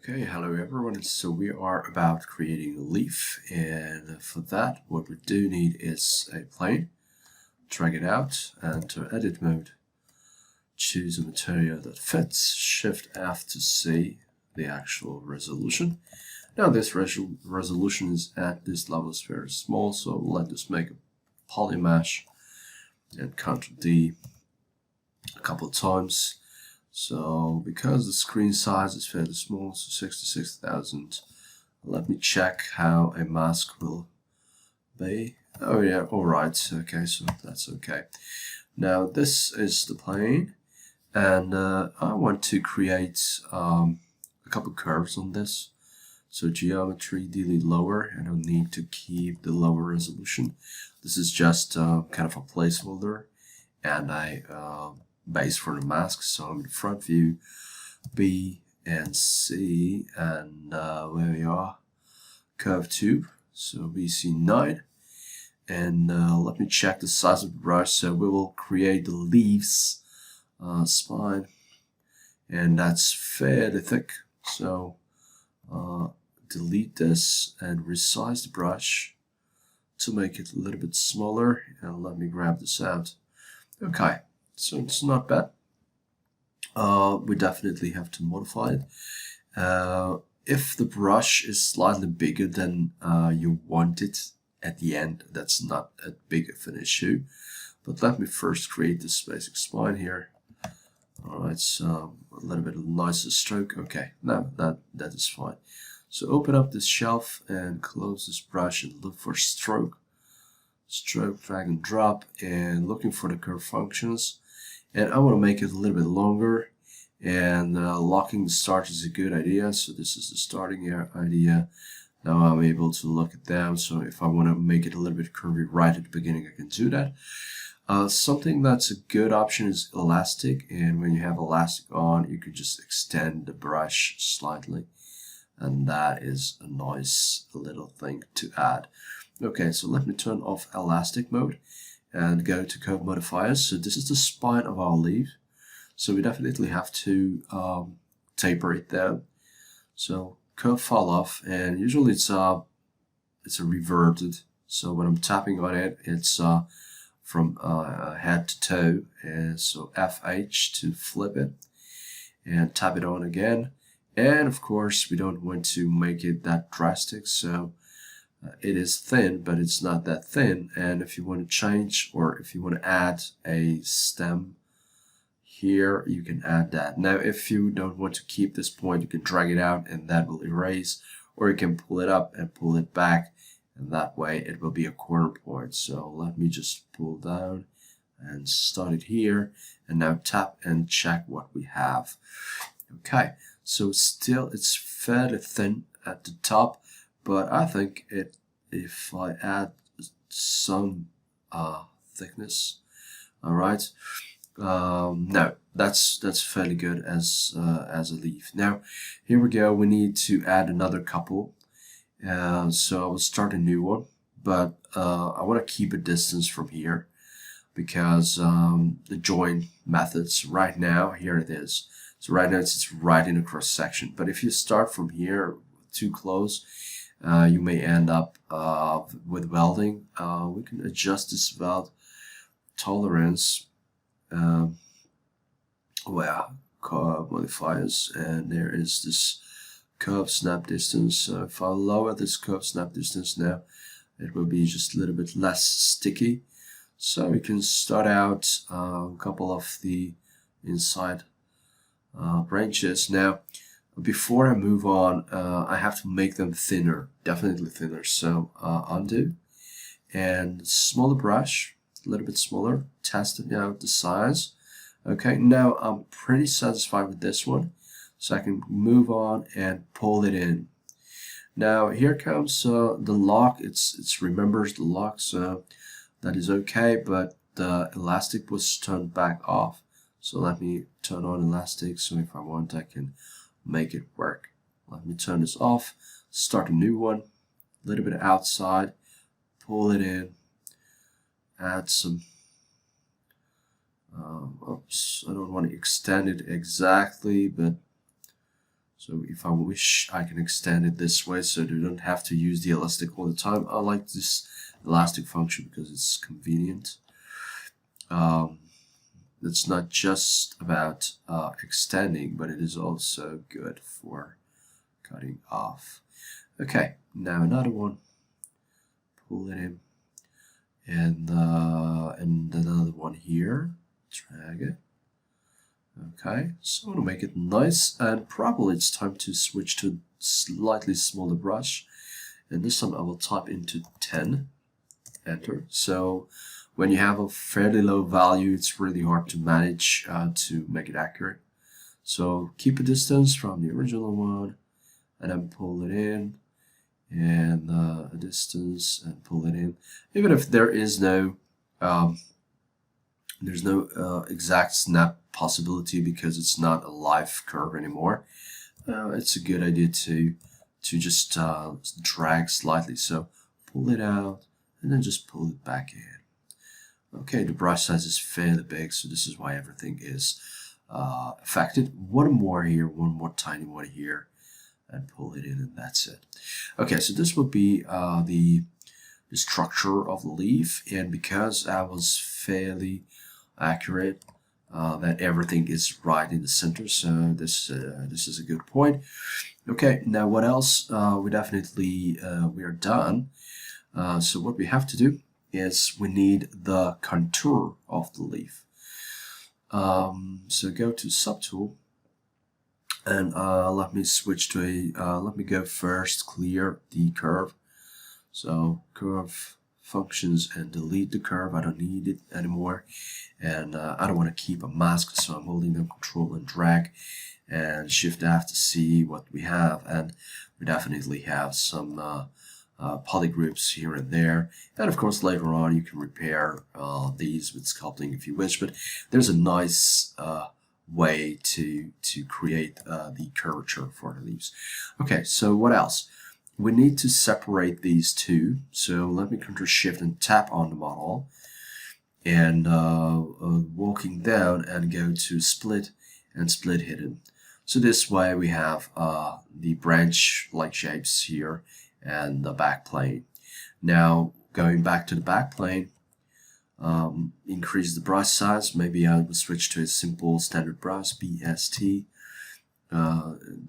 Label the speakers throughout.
Speaker 1: Okay, hello everyone. So we are about creating a leaf, and for that what we do need is a plane. Drag it out and to edit mode, choose a material that fits, Shift F to see the actual resolution. Now this resolution is at this level is very small, so let us make a polymesh and Ctrl D a couple of times. So because the screen size is fairly small, so 66,000, let me check how a mask will be. Oh yeah, alright, okay, so that's okay. Now this is the plane, and I want to create a couple curves on this. So geometry, delete lower. I don't need to keep the lower resolution. This is just kind of a placeholder, and I base for the mask. So I'm in the front view, B and C, and where we are, curve tube. So BC9, and let me check the size of the brush. So we will create the leaves spine, and that's fairly thick. So delete this and resize the brush to make it a little bit smaller, and let me grab this out. Okay, so it's not bad. We definitely have to modify it. If the brush is slightly bigger than you want it at the end, that's not as big of an issue. But let me first create this basic spine here. Alright, so a little bit of a nicer stroke. Okay, now that is fine. So open up this shelf and close this brush and look for stroke. Stroke, drag and drop, and looking for the curve functions. And I want to make it a little bit longer, and locking the start is a good idea. So this is the starting idea. Now I'm able to lock it down, so if I want to make it a little bit curvy right at the beginning, I can do that. Something that's a good option is elastic, and when you have elastic on, you could just extend the brush slightly, and that is a nice little thing to add. Okay, so let me turn off elastic mode and go to curve modifiers. So this is the spine of our leaf, so we definitely have to taper it down. So curve fall off, and usually it's a reverted. So when I'm tapping on it, it's from head to toe, and so FH to flip it and tap it on again. And of course we don't want to make it that drastic, so it is thin, but it's not that thin. And if you want to change, or if you want to add a stem here, you can add that. Now if you don't want to keep this point, you can drag it out and that will erase, or you can pull it up and pull it back, and that way it will be a corner point. So let me just pull down and start it here, and now tap and check what we have. Okay, so still it's fairly thin at the top, but I think if I add some thickness, all right. No, that's fairly good as a leaf. Now here we go. We need to add another couple. So I will start a new one, but I want to keep a distance from here because the join methods right now, here it is. So right now it's right in a cross section. But if you start from here too close, you may end up with welding. We can adjust this weld tolerance. Curve modifiers, and there is this curve snap distance. So if I lower this curve snap distance now, it will be just a little bit less sticky. So we can start out a couple of the inside branches. Now before I move on, I have to make them thinner, definitely thinner. So undo and smaller brush, a little bit smaller, test it out the size. Okay, now I'm pretty satisfied with this one, so I can move on and pull it in. Now here comes the lock. It's remembers the lock, so that is okay, but the elastic was turned back off. So let me turn on elastic, so if I want I can make it work. Let me turn this off, start a new one, a little bit outside, pull it in, add some oops, I don't want to extend it exactly, but So if I wish, I can extend it this way so you don't have to use the elastic all the time. I like this elastic function because it's convenient. It's not just about extending, but it is also good for cutting off. Okay, now another one. Pull it in. And another one here. Drag it. Okay, so I want to make it nice, and probably it's time to switch to a slightly smaller brush. And this time I will type into 10, enter. So when you have a fairly low value, it's really hard to manage to make it accurate. So keep a distance from the original one, and then pull it in, and a distance, and pull it in. Even if there is no there's no exact snap possibility because it's not a live curve anymore. It's a good idea to just drag slightly. So pull it out and then just pull it back in. Okay, the brush size is fairly big, so this is why everything is affected. One more here, one more tiny one here, and pull it in, and that's it. Okay, so this would be the structure of the leaf, and because I was fairly accurate, that everything is right in the center, so this is a good point. Okay, now what else? We are done. So what we have to do is we need the contour of the leaf. So go to Subtool, and let me switch to a let me go first clear the curve. So curve functions and delete the curve. I don't need it anymore, and I don't want to keep a mask, so I'm holding down Control and drag and Shift F to see what we have, and we definitely have some polygroups here and there, and of course later on you can repair these with sculpting if you wish, but there's a nice way to create the curvature for the leaves. Okay, so what else? We need to separate these two, so let me Control Shift and tap on the model, and walking down and go to Split and Split Hidden. So this way we have the branch-like shapes here and the back plane. Now going back to the back plane, increase the brush size. Maybe I will switch to a simple standard brush, BST,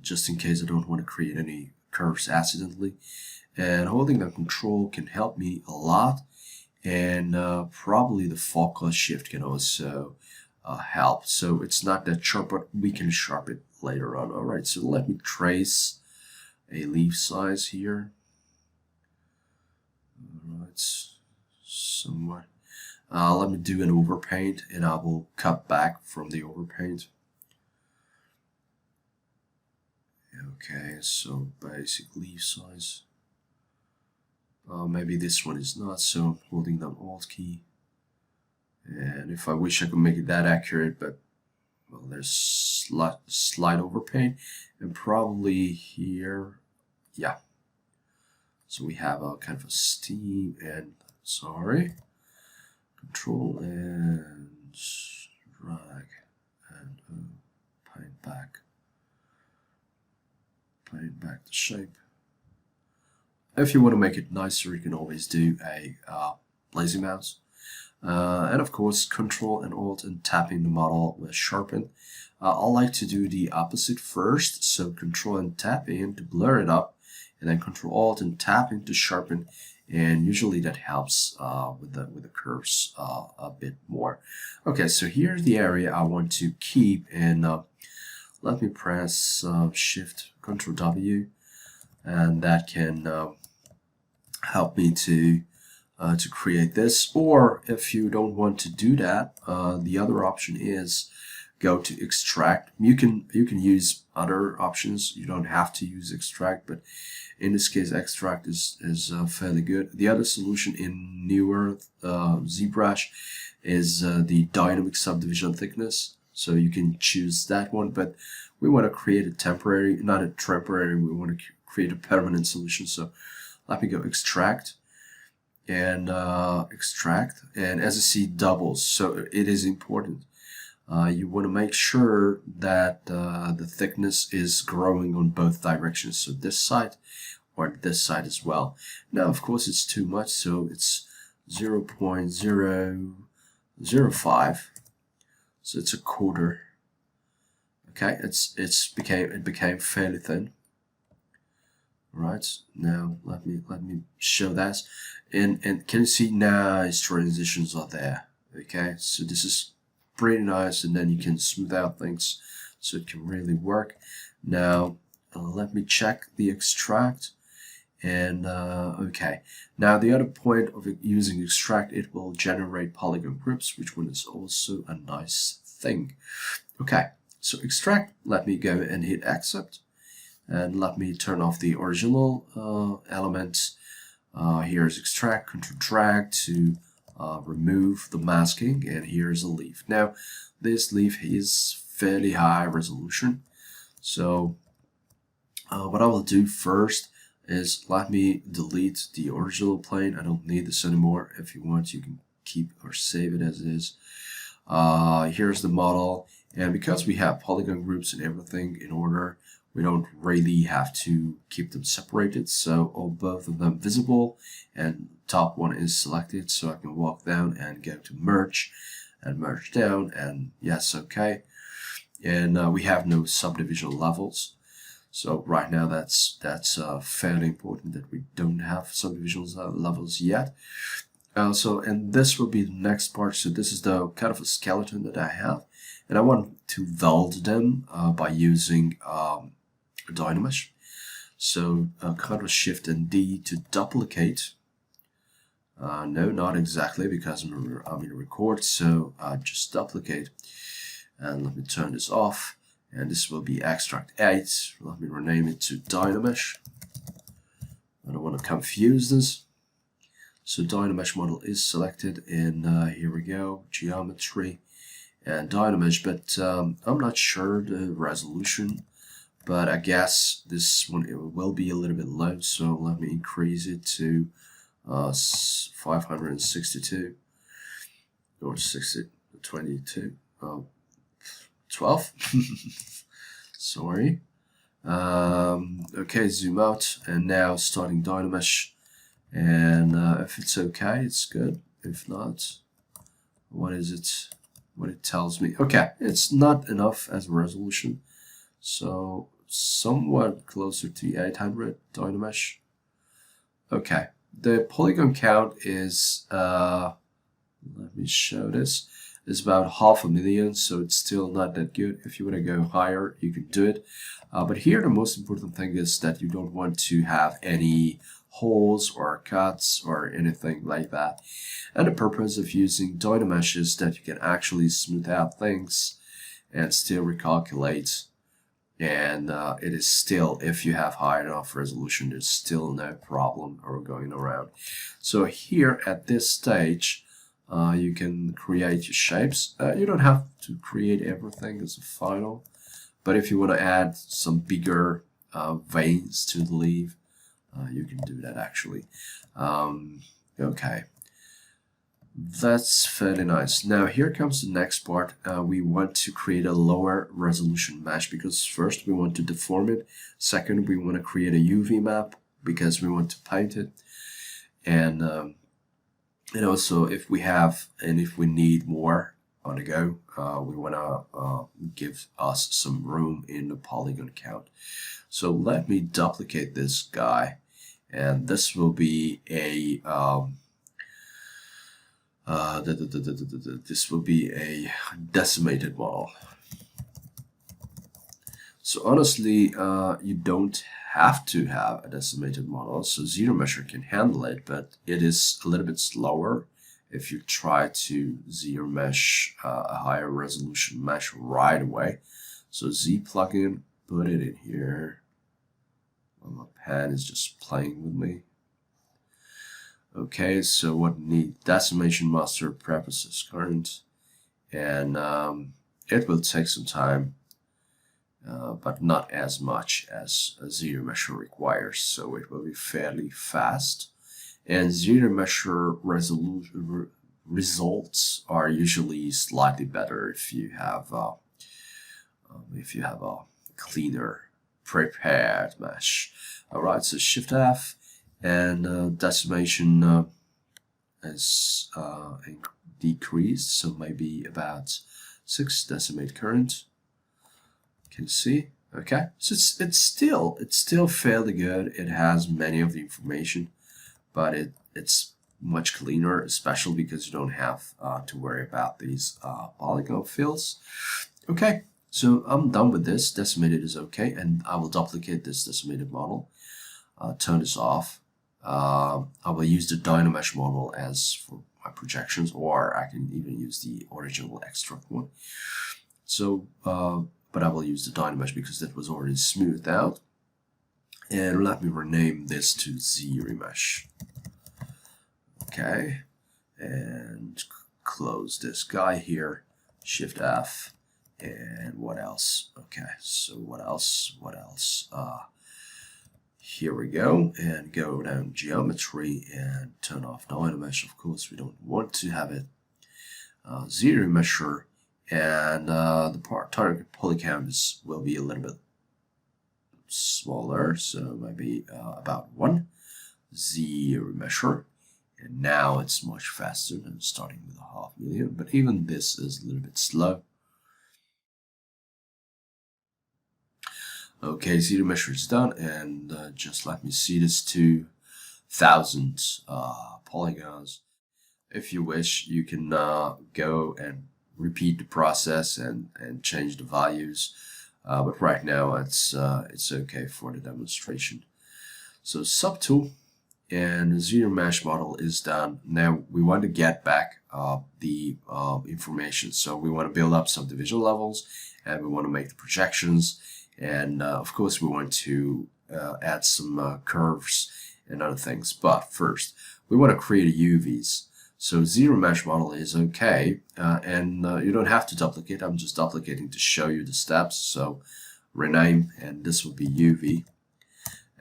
Speaker 1: just in case I don't want to create any curves accidentally, and holding the Control can help me a lot, and probably the focal shift can also help. So it's not that sharp, but we can sharpen it later on. Alright, so let me trace a leaf size here. Alright, somewhat. Let me do an overpaint, and I will cut back from the overpaint. Okay, so basic leaf size. Maybe this one is not, so I'm holding down Alt key. And if I wish I could make it that accurate, but well, there's slight overpaint, and probably here, yeah. So we have a kind of a steam, and sorry, Control and drag and paint back the shape. If you want to make it nicer, you can always do a lazy mouse. And of course, Control and Alt and tapping the model with sharpen. I like to do the opposite first, so Control and tap in to blur it up, and then Control Alt and tap in to sharpen, and usually that helps with the curves a bit more. Okay, so here's the area I want to keep, and let me press Shift Control W, and that can help me to create this. Or if you don't want to do that, the other option is go to Extract. You can use other options. You don't have to use Extract, but in this case, Extract is fairly good. The other solution in newer ZBrush is the dynamic subdivision thickness. So you can choose that one, but we want to create a temporary, not a temporary, we want to create a permanent solution. So let me go Extract and Extract, and as you see, doubles. So it is important you want to make sure that the thickness is growing on both directions, so this side or this side as well. Now, of course, it's too much, so it's 0.005, so it's a quarter. Okay, it became fairly thin. Right, now let me show that, and can you see nice transitions are there? Okay, so this is pretty nice, and then you can smooth out things, so it can really work. Now let me check the extract, and okay. Now the other point of using extract, it will generate polygon groups, which one is also a nice thing. Okay, so extract. Let me go and hit accept. And let me turn off the original element. Here's extract, control drag to remove the masking, and here's a leaf. Now, this leaf is fairly high resolution. So what I will do first is let me delete the original plane. I don't need this anymore. If you want, you can keep or save it as it is. Here's the model, and because we have polygon groups and everything in order, we don't really have to keep them separated, so all both of them visible, and top one is selected, so I can walk down and go to merge and merge down, and yes, okay. And we have no subdivision levels, so right now that's fairly important that we don't have subdivision levels yet. And this will be the next part. So this is the kind of a skeleton that I have, and I want to weld them by using dynamesh. So Ctrl Shift and D to duplicate. No, not exactly, because I'm in record, so just duplicate. And let me turn this off, and this will be extract 8. Let me rename it to dynamesh. I don't want to confuse this. So dynamesh model is selected, and here we go, geometry and dynamesh, but I'm not sure the resolution, but I guess this one, it will be a little bit low, so let me increase it to 562 or 22, 12. Sorry. Okay, zoom out, and now starting dynamesh, and if it's okay, it's good. If not, what is it? What it tells me? Okay, it's not enough as a resolution, so somewhat closer to 800 dynamesh. Okay, the polygon count is let me show this, is about 500,000, so it's still not that good. If you want to go higher, you can do it, but here the most important thing is that you don't want to have any holes or cuts or anything like that. And the purpose of using dynamesh is that you can actually smooth out things and still recalculate, and it is still, if you have high enough resolution, there's still no problem or going around. So here at this stage, you can create your shapes. You don't have to create everything as a final, but if you want to add some bigger veins to the leaf, you can do that actually. Okay, that's fairly nice. Now here comes the next part. We want to create a lower resolution mesh, because first we want to deform it. Second, we want to create a UV map because we want to paint it. And also, if we have and if we need more on the go, we want to give us some room in the polygon count. So let me duplicate this guy, and this will be a this will be a decimated model. So honestly, you don't have to have a decimated model, so ZBrush can handle it, but it is a little bit slower if you try to ZBrush a higher resolution mesh right away. So Z plugin, put it in here. Well, my pen is just playing with me. Okay, so what we need? Decimation master prefaces current, and it will take some time, but not as much as a ZBrush requires, so it will be fairly fast. And ZBrush results are usually slightly better if you have a cleaner prepared mesh. All right, so Shift F, and decimation is decreased, so maybe about 6 decimate current. You can see, okay, so it's still fairly good. It has many of the information, but it's much cleaner, especially because you don't have to worry about these polygon fills. Okay, so I'm done with this. Decimated is okay, and I will duplicate this decimated model. Turn this off. I will use the dynamesh model as for my projections, or I can even use the original extract one. So, but I will use the dynamesh because that was already smoothed out. And let me rename this to ZBrush. Okay, and close this guy here. Shift F, and what else? Okay, so what else? Here we go, and go down geometry and turn off dynamesh. Of course, we don't want to have it zero measure, and the target polycount will be a little bit smaller, so maybe about 1 zero measure. And now it's much faster than starting with 500,000, but even this is a little bit slow. Okay, zero measure is done, and just let me see this to 1,000 polygons. If you wish, you can go and repeat the process and change the values, but right now it's okay for the demonstration. So subtool and ZBrush model is done. Now we want to get back the information. So we want to build up subdivision levels, and we want to make the projections, and of course we want to add some curves and other things. But first we want to create a UVs. So ZBrush model is okay, and you don't have to duplicate. I'm just duplicating to show you the steps. So rename, and this will be UV.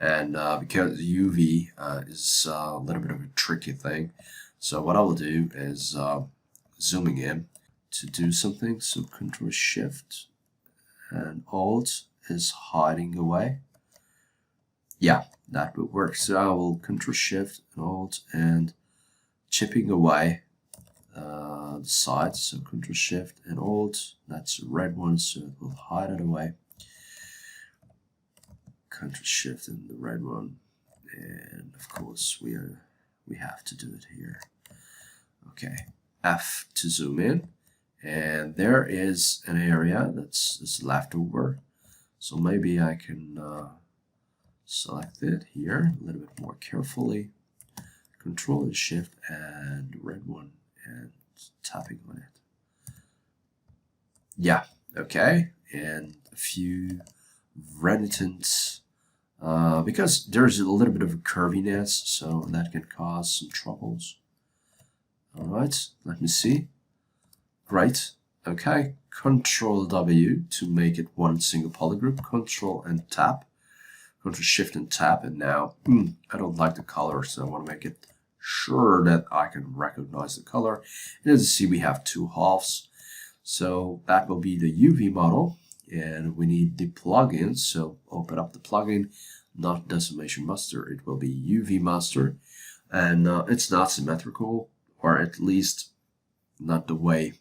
Speaker 1: And because UV is a little bit of a tricky thing, so what I will do is zooming in to do something. So Control Shift and Alt is hiding away. Yeah, that will work. So I will Control Shift and Alt and chipping away the sides. So Control Shift and Alt. That's a red one, so it will hide it away. Control Shift and the red one, and of course we have to do it here. Okay, F to zoom in, and there is an area that's left over. So maybe I can select it here a little bit more carefully. Control and Shift and the red one, and tapping on it. Yeah, okay, and a few renitents. Because there's a little bit of a curviness, so that can cause some troubles. Alright, let me see. Great. Okay, Control W to make it one single polygroup. Control and tap. Control Shift and tap, and now I don't like the color, so I want to make it sure that I can recognize the color. And as you see, we have 2 halves. So that will be the UV model. And we need the plugin, so open up the plugin, not Decimation Master, it will be UV Master, and it's not symmetrical, or at least not the way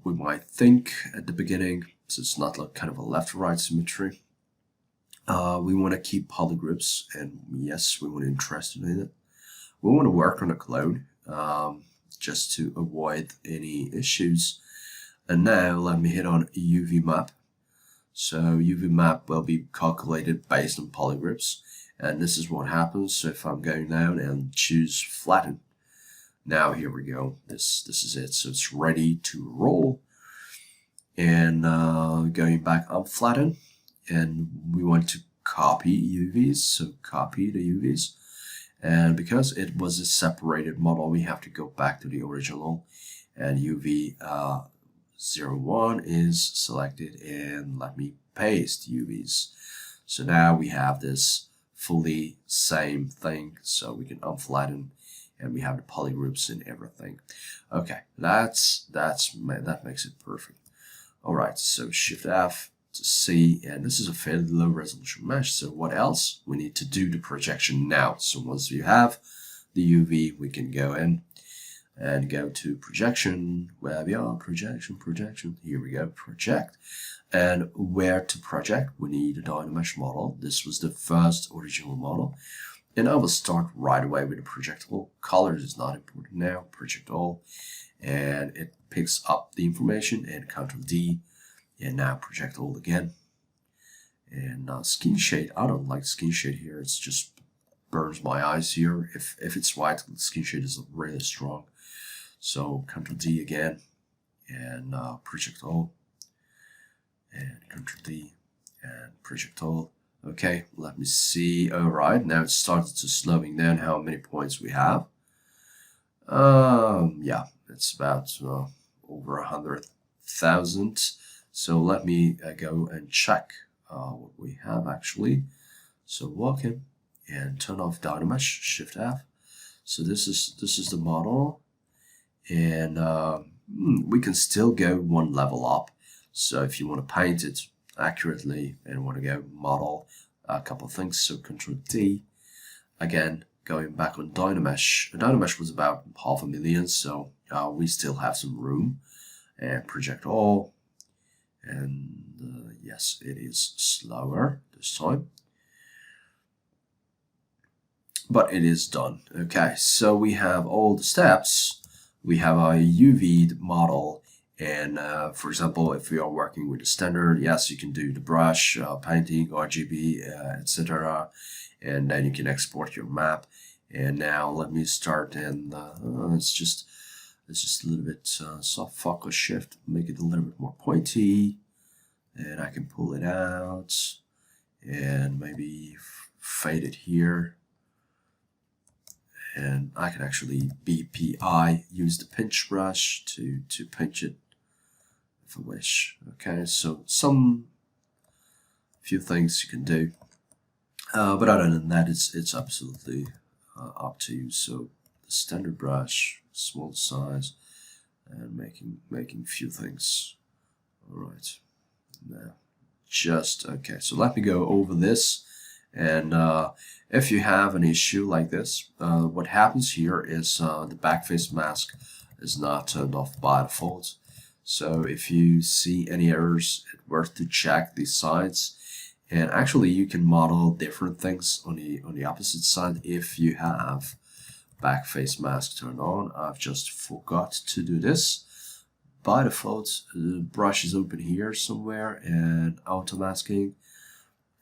Speaker 1: we might think at the beginning, so it's not like kind of a left-right symmetry. We want to keep polygroups, and yes, we want to interested in it. We want to work on a clone, just to avoid any issues. And now let me hit on UV map. So UV map will be calculated based on polygroups, and this is what happens. So if I'm going down and choose flatten, now here we go. This is it. So it's ready to roll. And going back up flatten, and we want to copy UVs. So copy the UVs, and because it was a separated model, we have to go back to the original, and UV 01 is selected, and let me paste UVs. So now we have this fully same thing, so we can unflatten, and we have the polygroups and everything. Okay, that makes it perfect. All right, so Shift F to see, and this is a fairly low resolution mesh. So what else? We need to do the projection now. So once we have the UV, we can go in and go to projection, where we are, projection, here we go, project. And where to project, we need a dynamesh model. This was the first original model. And I will start right away with the projectable. Colors is not important now, project all. And it picks up the information, and Ctrl D, and now project all again. And skin shade, I don't like skin shade here, it's just burns my eyes here. If it's white, the skin shade is really strong. So Ctrl D again, and project all, and Ctrl D, and project all. Okay, let me see. All right, now it started to slowing down how many points we have. Yeah, it's about over 100,000. So let me go and check what we have actually. So walk in and turn off dynamesh, Shift F. So this is the model, and we can still go one level up. So if you want to paint it accurately and want to go model a couple of things, so Ctrl D again, going back on dynamesh. Dynamesh was about 500,000, so we still have some room, and project all, and yes, it is slower this time, but it is done. Okay, so we have all the steps. We have our UV model, and for example, if we are working with a standard, yes, you can do the brush, painting, RGB, etc., and then you can export your map. And now let me start, and it's just a little bit soft focus shift, make it a little bit more pointy, and I can pull it out and maybe fade it here. And I can actually BPI, use the pinch brush to pinch it if I wish. Okay, so few things you can do, but other than that, it's absolutely up to you. So the standard brush, small size, and making few things. All right, now just okay. So let me go over this. And if you have an issue like this, what happens here is the backface mask is not turned off by default. So if you see any errors, it's worth to check these sides. And actually, you can model different things on the opposite side if you have backface mask turned on. I've just forgot to do this. By default, the brush is open here somewhere, and auto masking.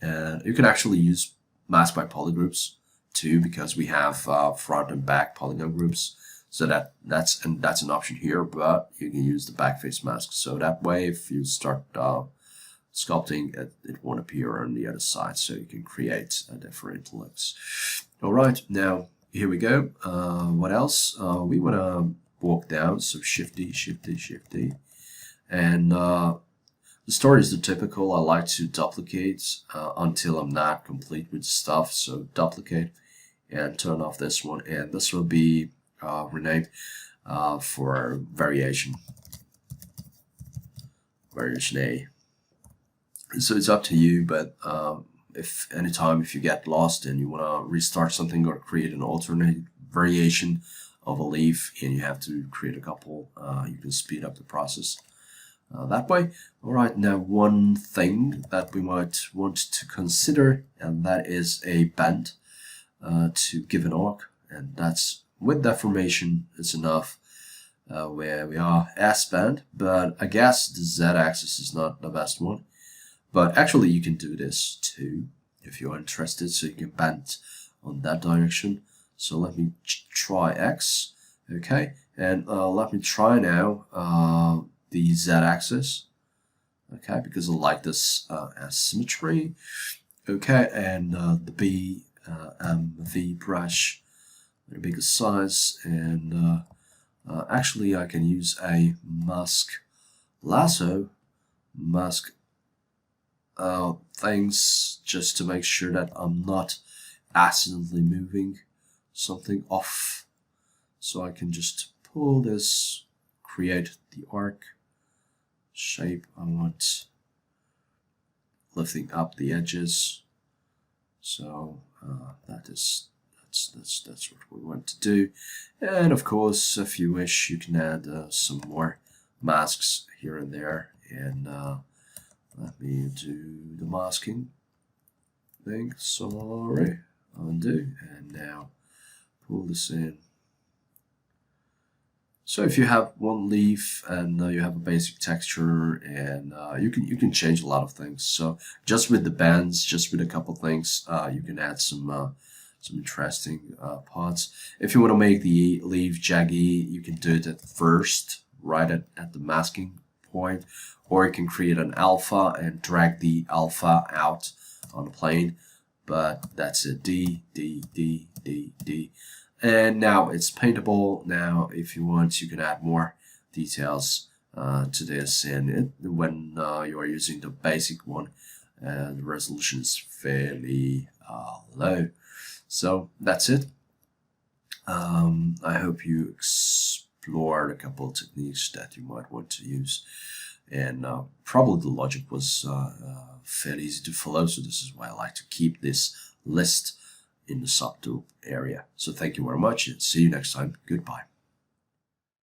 Speaker 1: And you can actually use mask by polygroups too, because we have front and back polygon groups. So that's an option here, but you can use the backface mask. So that way, if you start sculpting, it won't appear on the other side. So you can create different looks. All right, now here we go. What else? We want to walk down. So Shift D, Shift D, Shift D, and the story is the typical. I like to duplicate until I'm not complete with stuff. So duplicate and turn off this one, and this will be renamed for variation A. So it's up to you, but if you get lost and you want to restart something or create an alternate variation of a leaf, and you have to create a couple, you can speed up the process that way. All right, now one thing that we might want to consider, and that is a bend to give an arc, and that's with deformation is enough. Where we are S bend, but I guess the Z-axis is not the best one. But actually, you can do this too if you're interested, so you can bend on that direction. So let me try X, okay, and let me try now the Z-axis, okay, because I like this asymmetry, okay, and the V brush, a bigger size, and actually I can use a mask lasso, mask things just to make sure that I'm not accidentally moving something off So I can just pull this, create the arc shape I want, lifting up the edges. So that's what we want to do. And of course, if you wish, you can add some more masks here and there. And let me do the masking thing. Sorry, undo, and now pull this in. So if you have one leaf and you have a basic texture, and you can change a lot of things. So just with the bends, just with a couple things, you can add some interesting parts. If you want to make the leaf jaggy, you can do it at first, right at the masking point, or you can create an alpha and drag the alpha out on the plane. But that's a D, D, D, D, D. And now it's paintable. Now, if you want, you can add more details to this. And when you are using the basic one, the resolution is fairly low. So that's it. I hope you explored a couple of techniques that you might want to use. And probably the logic was fairly easy to follow. So this is why I like to keep this list in the subtool area. So thank you very much and see you next time. Goodbye.